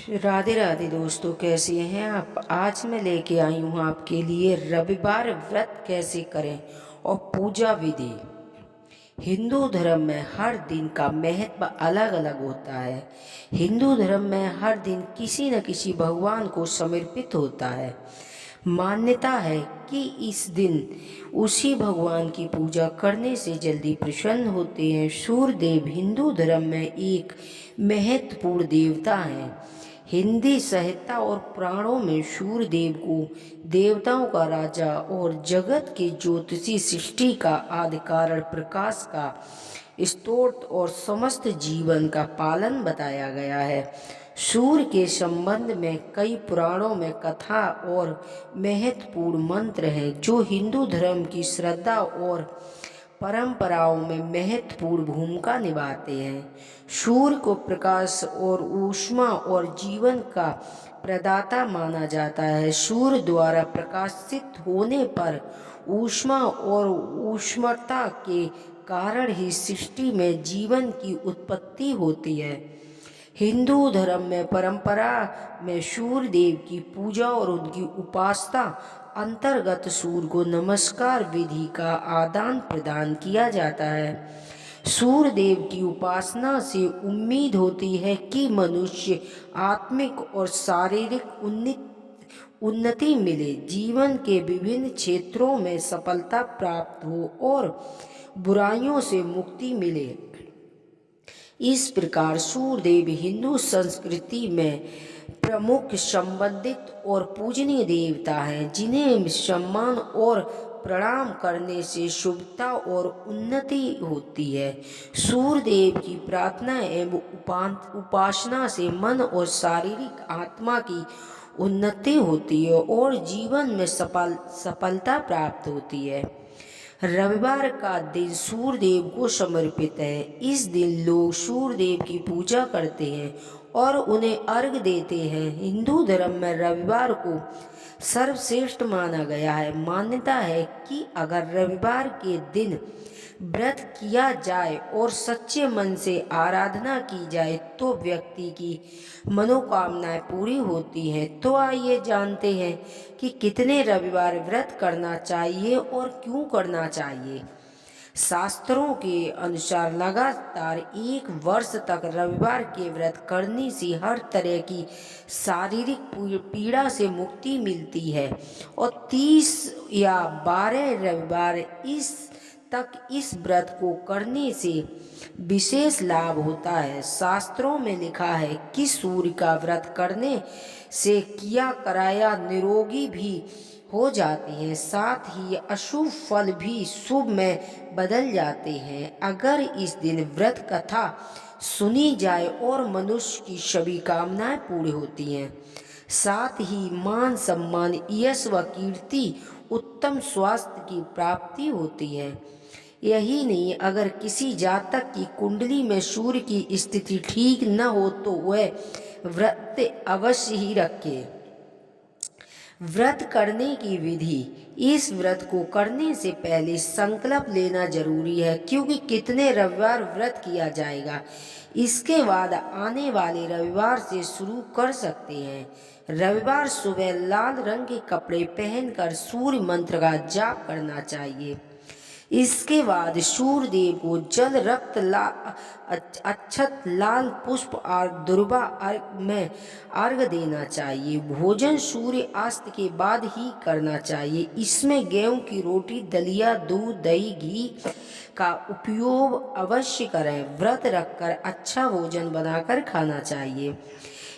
राधे राधे दोस्तों, कैसे हैं आप। आज मैं लेके आई हूँ आपके लिए रविवार व्रत कैसे करें और पूजा विधि। हिंदू धर्म में हर दिन का महत्व अलग अलग होता है। हिंदू धर्म में हर दिन किसी न किसी भगवान को समर्पित होता है। मान्यता है कि इस दिन उसी भगवान की पूजा करने से जल्दी प्रसन्न होते हैं। सूर्य देव हिंदू धर्म में एक महत्वपूर्ण देवता हैं। हिंदी साहित्य और पुराणों में सूर्य देव को देवताओं का राजा और जगत के ज्योतिषी, सृष्टि का आदि कारण, प्रकाश का स्रोत और समस्त जीवन का पालन बताया गया है। सूर्य के संबंध में कई पुराणों में कथा और महत्वपूर्ण मंत्र हैं जो हिंदू धर्म की श्रद्धा और परंपराओं में महत्वपूर्ण भूमिका निभाते हैं। सूर्य को प्रकाश और ऊष्मा और जीवन का प्रदाता माना जाता है। सूर्य द्वारा प्रकाशित होने पर ऊष्मा और ऊष्मता के कारण ही सृष्टि में जीवन की उत्पत्ति होती है। हिंदू धर्म में परंपरा में सूर्य देव की पूजा और उनकी उपासना अंतर्गत सूर्य को नमस्कार विधि का आदान प्रदान किया जाता है। सूर्य देव की उपासना से उम्मीद होती है कि मनुष्य आत्मिक और शारीरिक उन्नति मिले, जीवन के विभिन्न क्षेत्रों में सफलता प्राप्त हो और बुराइयों से मुक्ति मिले। इस प्रकार सूर्य देव हिंदू संस्कृति में प्रमुख, संबंधित और पूजनीय देवता हैं, जिन्हें सम्मान और प्रणाम करने से शुभता और उन्नति होती है। सूर्य देव की प्रार्थना एवं उपासना से मन और शारीरिक आत्मा की उन्नति होती है और जीवन में सफलता प्राप्त होती है। रविवार का दिन सूर्य देव को समर्पित है। इस दिन लोग सूर्य देव की पूजा करते हैं और उन्हें अर्घ देते हैं। हिंदू धर्म में रविवार को सर्वश्रेष्ठ माना गया है। मान्यता है कि अगर रविवार के दिन व्रत किया जाए और सच्चे मन से आराधना की जाए तो व्यक्ति की मनोकामनाएं पूरी होती हैं। तो आइए जानते हैं कि कितने रविवार व्रत करना चाहिए और क्यों करना चाहिए। शास्त्रों के अनुसार लगातार 1 वर्ष तक रविवार के व्रत करने से हर तरह की शारीरिक पीड़ा से मुक्ति मिलती है और 30 या 12 रविवार इस व्रत को करने से विशेष लाभ होता है। शास्त्रों में लिखा है कि सूर्य का व्रत करने से किया कराया निरोगी भी हो जाती हैं, साथ ही अशुभ फल भी शुभ में बदल जाते हैं। अगर इस दिन व्रत कथा सुनी जाए और मनुष्य की सभी कामनाएं पूरी होती हैं, साथ ही मान सम्मान, यश व कीर्ति, उत्तम स्वास्थ्य की प्राप्ति होती है। यही नहीं, अगर किसी जातक की कुंडली में सूर्य की स्थिति ठीक न हो तो वह व्रत अवश्य ही रखे। व्रत करने की विधि। इस व्रत को करने से पहले संकल्प लेना जरूरी है, क्योंकि कितने रविवार व्रत किया जाएगा। इसके बाद आने वाले रविवार से शुरू कर सकते हैं। रविवार सुबह लाल रंग के कपड़े पहनकर सूर्य मंत्र का जाप करना चाहिए। इसके बाद सूर्य देव को जल, रक्त, अक्षत, लाल पुष्प और दुर्वा में अर्घ देना चाहिए। भोजन सूर्य अस्त के बाद ही करना चाहिए। इसमें गेहूं की रोटी, दलिया, दूध, दही, घी का उपयोग अवश्य करें। व्रत रखकर अच्छा भोजन बनाकर खाना चाहिए।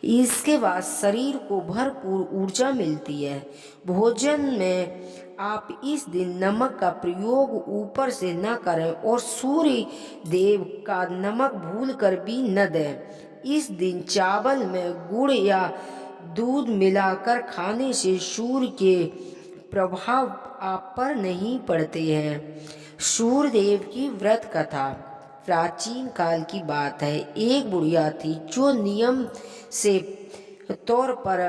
इसके बाद शरीर को भरपूर ऊर्जा मिलती है। भोजन में आप इस दिन नमक का प्रयोग ऊपर से न करें और सूर्य देव का नमक भूल कर भी न दें। इस दिन चावल में गुड़ या दूध मिलाकर खाने से सूर्य के प्रभाव आप पर नहीं पड़ते हैं। सूर्य देव की व्रत कथा प्राचीन काल की बात है। एक बुढ़िया थी जो नियम से तौर पर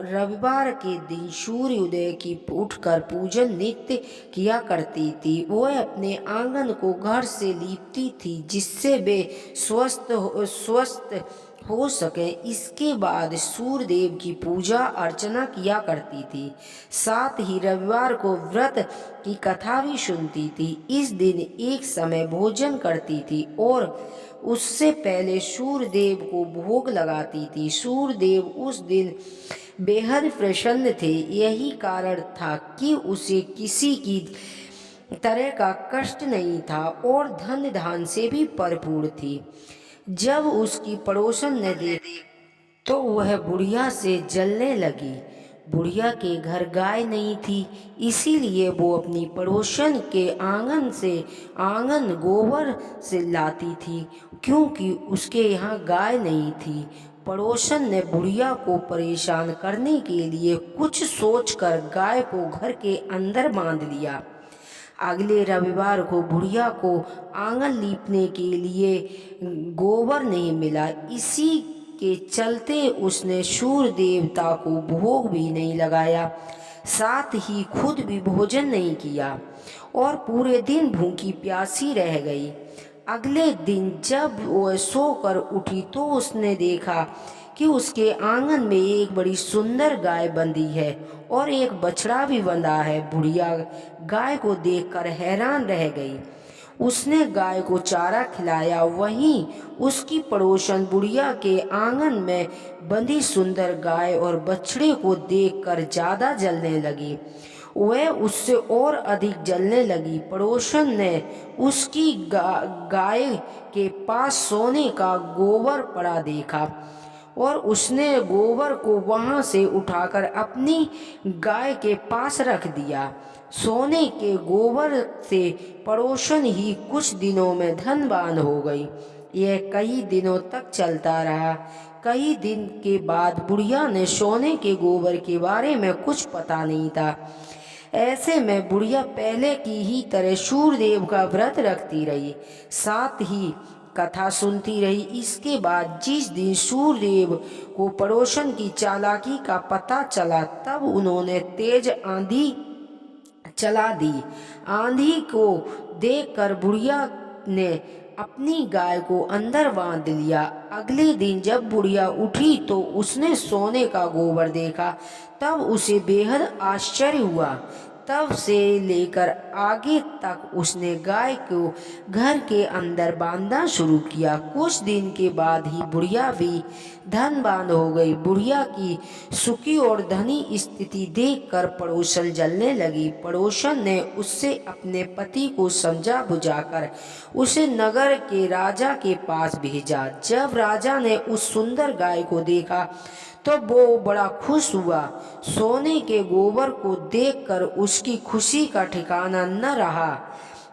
रविवार के दिन सूर्य उदय की उठकर पूजन नित्य किया करती थी। वह अपने आंगन को घर से लीपती थी, जिससे वे स्वस्थ हो सके इसके बाद सूर्यदेव की पूजा अर्चना किया करती थी। साथ ही रविवार को व्रत की कथा भी सुनती थी। इस दिन एक समय भोजन करती थी और उससे पहले सूर्यदेव को भोग लगाती थी। सूर्यदेव उस दिन बेहद प्रसन्न थे। यही कारण था कि उसे किसी की तरह का कष्ट नहीं था और धन धान से भी भरपूर थी। जब उसकी पड़ोसन ने देखा तो वह बुढ़िया से जलने लगी। बुढ़िया के घर गाय नहीं थी, इसीलिए वो अपनी पड़ोसन के आंगन गोबर से लाती थी, क्योंकि उसके यहाँ गाय नहीं थी। पड़ोसन ने बुढ़िया को परेशान करने के लिए कुछ सोचकर गाय को घर के अंदर बांध लिया। अगले रविवार को बुढ़िया को आंगन लीपने के लिए गोबर नहीं मिला। इसी के चलते उसने सूर्य देवता को भोग भी नहीं लगाया, साथ ही खुद भी भोजन नहीं किया और पूरे दिन भूखी प्यासी रह गई। अगले दिन जब वह सोकर उठी तो उसने देखा कि उसके आंगन में एक बड़ी सुंदर गाय बंधी है और एक बछड़ा भी बंधा है। बुढ़िया गाय को देखकर हैरान रह गई। उसने गाय को चारा खिलाया। वहीं उसकी पड़ोसन बुढ़िया के आंगन में बंधी सुंदर गाय और बछड़े को देखकर ज्यादा जलने लगी। वह उससे और अधिक जलने लगी। पड़ोसन ने उसकी गाय के पास सोने का गोबर पड़ा देखा और उसने गोबर को वहां से उठाकर अपनी गाय के पास रख दिया। सोने के गोबर से पड़ोसन ही कुछ दिनों में धनवान हो गई। यह कई दिनों तक चलता रहा। कई दिन के बाद बुढ़िया ने सोने के गोबर के बारे में कुछ पता नहीं था। ऐसे में बुढ़िया पहले की ही तरह सूर्यदेव का व्रत रखती रही, साथ ही कथा सुनती रही। इसके बाद जिस दिन सूर्यदेव को पड़ोसन की चालाकी का पता चला, तब उन्होंने तेज आंधी चला दी। आंधी को देखकर बुढ़िया ने अपनी गाय को अंदर बांध लिया। अगले दिन जब बुढ़िया उठी तो उसने सोने का गोबर देखा। तब उसे बेहद आश्चर्य हुआ। तब से लेकर आगे तक उसने गाय को घर के अंदर बांधना शुरू किया। कुछ दिन के बाद ही बुढ़िया भी धनवान हो गई। बुढ़िया की सुखी और धनी स्थिति देखकर पड़ोसन जलने लगी। पड़ोसन ने उससे अपने पति को समझा बुझाकर उसे नगर के राजा के पास भेजा। जब राजा ने उस सुंदर गाय को देखा तो वो बड़ा खुश हुआ। सोने के गोबर को देखकर उसकी खुशी का ठिकाना न रहा।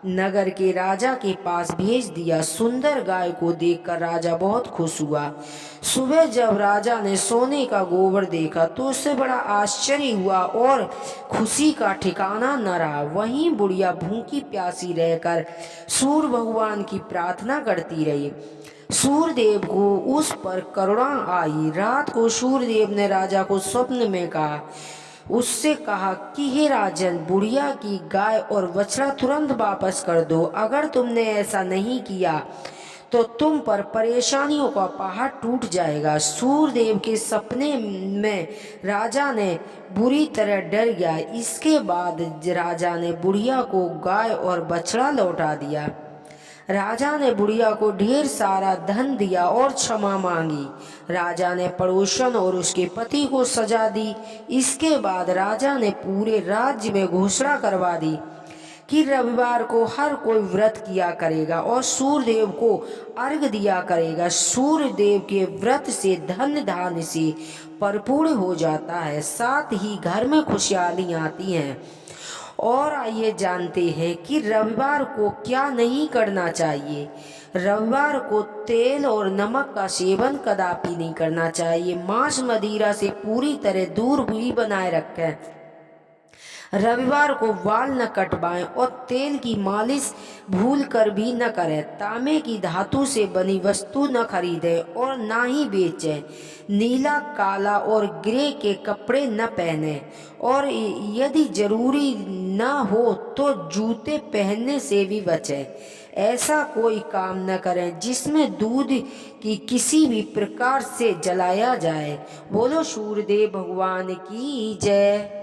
नगर के राजा के पास भेज दिया। सुंदर गाय को देखकर राजा बहुत खुश हुआ। सुबह जब राजा ने सोने का गोबर देखा तो उससे बड़ा आश्चर्य हुआ और खुशी का ठिकाना न रहा। वहीं बुढ़िया भूखी प्यासी रहकर सूर्य भगवान की प्रार्थना करती रही। सूर्यदेव को उस पर करुणा आई। रात को सूर्यदेव ने राजा को स्वप्न में कहा, उससे कहा कि हे राजन, बुढ़िया की गाय और बछड़ा तुरंत वापस कर दो। अगर तुमने ऐसा नहीं किया तो तुम पर परेशानियों का पहाड़ टूट जाएगा। सूर्यदेव के सपने में राजा ने बुरी तरह डर गया। इसके बाद राजा ने बुढ़िया को गाय और बछड़ा लौटा दिया। राजा ने बुढ़िया को ढेर सारा धन दिया और क्षमा मांगी। राजा ने पड़ोसन और उसके पति को सजा दी। इसके बाद राजा ने पूरे राज्य में घोषणा करवा दी कि रविवार को हर कोई व्रत किया करेगा और सूर्यदेव को अर्घ दिया करेगा। सूर्यदेव के व्रत से धन धान्य से परिपूर्ण हो जाता है, साथ ही घर में खुशहाली आती है। और आइए जानते हैं कि रविवार को क्या नहीं करना चाहिए। रविवार को तेल और नमक का सेवन कदापि नहीं करना चाहिए। मांस मदिरा से पूरी तरह दूर भी बनाए रखें। रविवार को बाल न कटवाएं और तेल की मालिश भूल कर भी न करें। तांबे की धातु से बनी वस्तु न खरीदें और ना ही बेचें। नीला, काला और ग्रे के कपड़े न पहने और यदि जरूरी न हो तो जूते पहनने से भी बचें। ऐसा कोई काम न करें जिसमें दूध की किसी भी प्रकार से जलाया जाए। बोलो सूर्यदेव भगवान की जय।